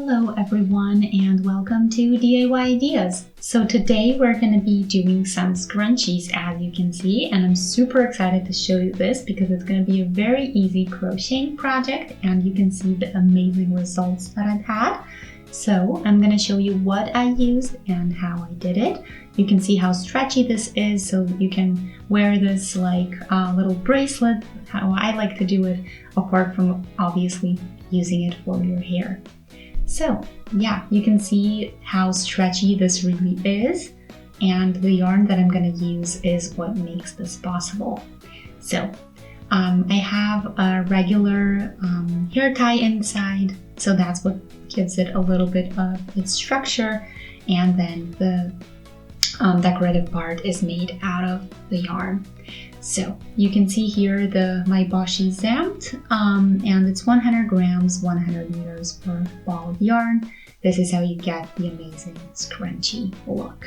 Hello everyone and welcome to DIY Ideas. So today we're going to be doing some scrunchies as you can see, and I'm super excited to show you this because it's going to be a very easy crocheting project and you can see the amazing results that I've had. So I'm going to show you what I used and how I did it. You can see how stretchy this is, so you can wear this like a little bracelet, how I like to do it, apart from obviously using it for your hair. So yeah, you can see how stretchy this really is, and the yarn that I'm going to use is what makes this possible. So I have a regular hair tie inside, so that's what gives it a little bit of its structure, and then the decorative part is made out of the yarn. So you can see here my Boshi Samt, and it's 100 grams, 100 meters per ball of yarn. This is how you get the amazing scrunchy look.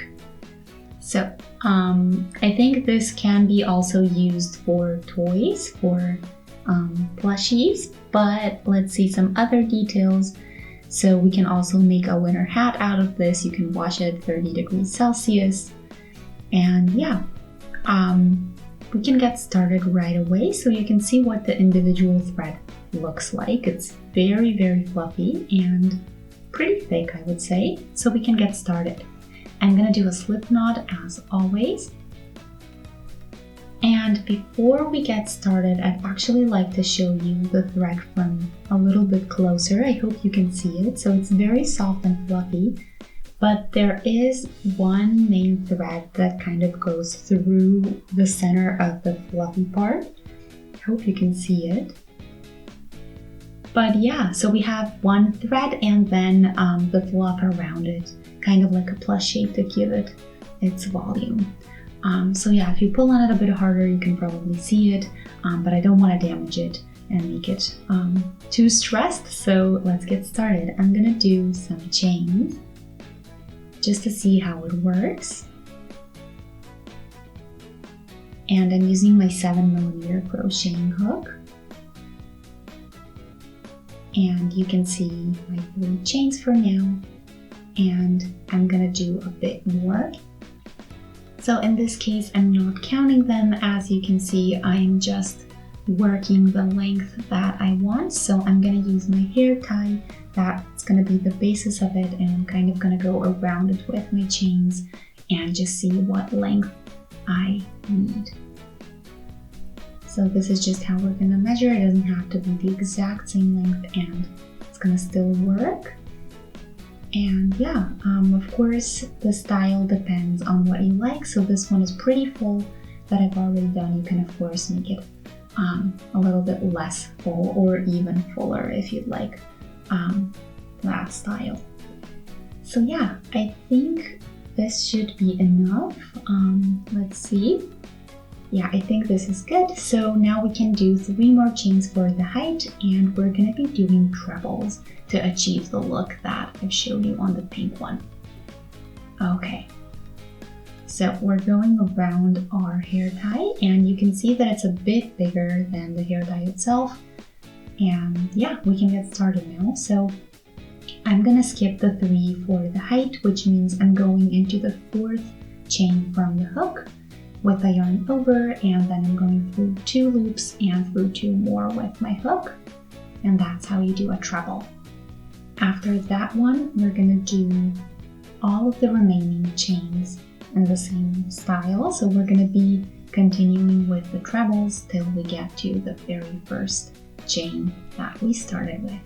So I think this can be also used for toys, for plushies, but let's see some other details. So we can also make a winter hat out of this. You can wash it at 30 degrees Celsius. And yeah, we can get started right away. So you can see what the individual thread looks like. It's very, very fluffy and pretty thick, I would say. So we can get started. I'm gonna do a slip knot as always. And before we get started, I'd actually like to show you the thread from a little bit closer. I hope you can see it. So it's very soft and fluffy, but there is one main thread that kind of goes through the center of the fluffy part. I hope you can see it. But yeah, so we have one thread and then the fluff around it, kind of like a plus shape to give it its volume. So yeah, if you pull on it a bit harder, you can probably see it, but I don't want to damage it and make it too stressed. So let's get started. I'm gonna do some chains just to see how it works. And I'm using my 7mm crocheting hook. And you can see my 3 chains for now, and I'm gonna do a bit more. So in this case, I'm not counting them. As you can see, I'm just working the length that I want. So I'm gonna use my hair tie. That's gonna be the basis of it, and I'm kind of gonna go around it with my chains and just see what length I need. So this is just how we're gonna measure. It doesn't have to be the exact same length, and it's gonna still work. And yeah, of course, the style depends on what you like. So this one is pretty full that I've already done. You can of course make it a little bit less full or even fuller if you'd like that style. So yeah, I think this should be enough. Let's see. Yeah, I think this is good. So now we can do 3 more chains for the height, and we're gonna be doing trebles to achieve the look that I've showed you on the pink one. Okay, so we're going around our hair tie, and you can see that it's a bit bigger than the hair tie itself. And yeah, we can get started now. So I'm gonna skip the 3 for the height, which means I'm going into the 4th chain from the hook with the yarn over, and then I'm going through 2 loops and through 2 more with my hook, and that's how you do a treble. After that one, we're gonna do all of the remaining chains in the same style. So we're gonna be continuing with the trebles till we get to the very first chain that we started with.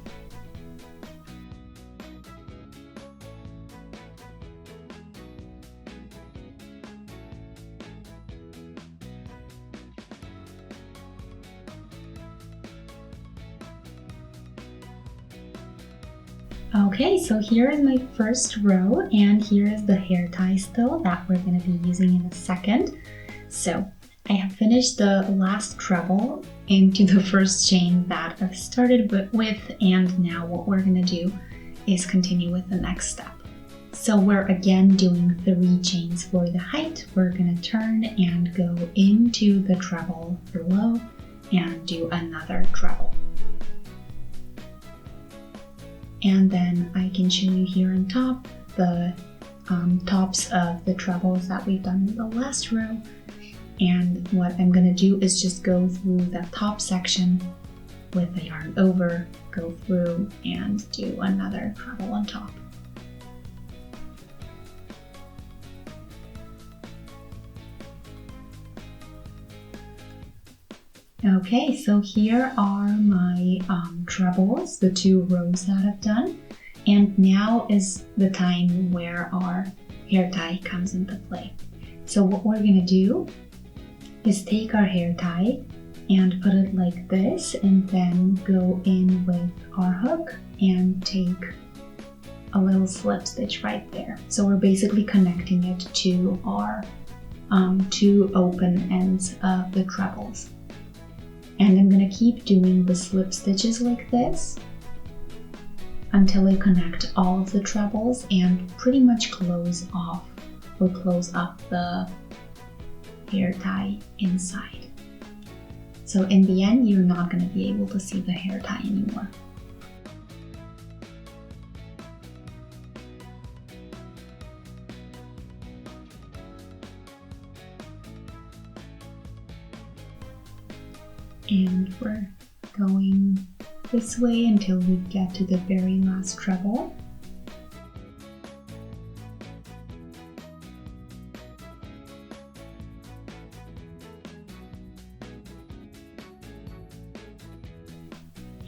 Okay, so here is my first row, and here is the hair tie still that we're going to be using in a second. So I have finished the last treble into the first chain that I've started with, and now what we're going to do is continue with the next step. So we're again doing 3 chains for the height. We're going to turn and go into the treble below and do another treble. And then I can show you here on top the tops of the trebles that we've done in the last row. And what I'm gonna do is just go through the top section with the yarn over, go through and do another treble on top. Okay, so here are my trebles, the 2 rows that I've done. And now is the time where our hair tie comes into play. So what we're gonna do is take our hair tie and put it like this, and then go in with our hook and take a little slip stitch right there. So we're basically connecting it to our 2 open ends of the trebles. And I'm gonna keep doing the slip stitches like this until I connect all of the trebles and pretty much close off or close up the hair tie inside. So in the end, you're not gonna be able to see the hair tie anymore. And we're going this way until we get to the very last treble.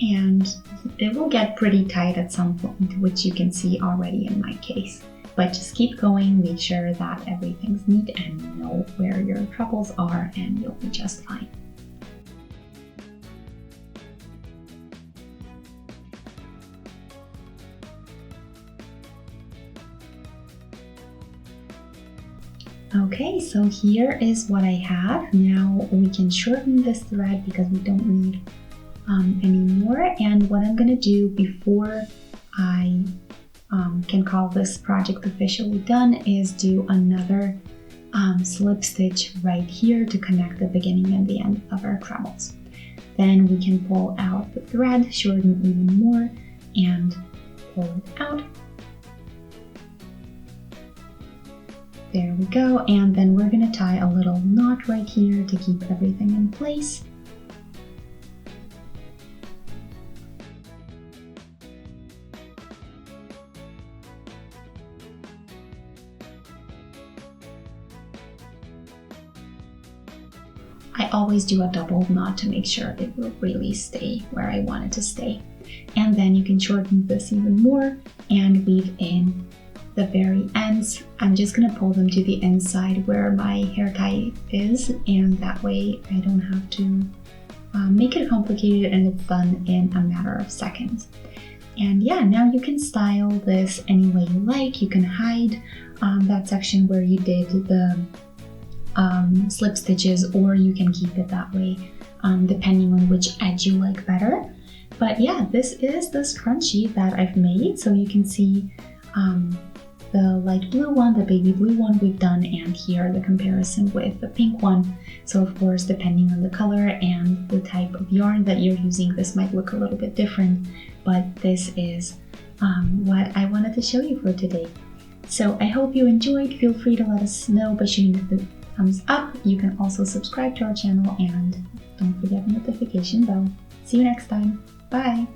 And it will get pretty tight at some point, which you can see already in my case. But just keep going, make sure that everything's neat and know where your trebles are, and you'll be just fine. Okay, so here is what I have. Now we can shorten this thread because we don't need any more. And what I'm gonna do before I can call this project officially done is do another slip stitch right here to connect the beginning and the end of our trebles. Then we can pull out the thread, shorten even more, and pull it out. There we go, and then we're gonna tie a little knot right here to keep everything in place. I always do a double knot to make sure it will really stay where I want it to stay. And then you can shorten this even more and weave in the very ends. I'm just gonna pull them to the inside where my hair tie is, and that way I don't have to make it complicated, and it's done in a matter of seconds. And yeah, now you can style this any way you like. You can hide that section where you did the slip stitches, or you can keep it that way depending on which edge you like better. But yeah, this is the scrunchie that I've made. So you can see the light blue one, the baby blue one we've done, and here the comparison with the pink one. So of course, depending on the color and the type of yarn that you're using, this might look a little bit different, but this is what I wanted to show you for today. So I hope you enjoyed. Feel free to let us know by shooting the thumbs up. You can also subscribe to our channel, and don't forget the notification bell. See you next time. Bye!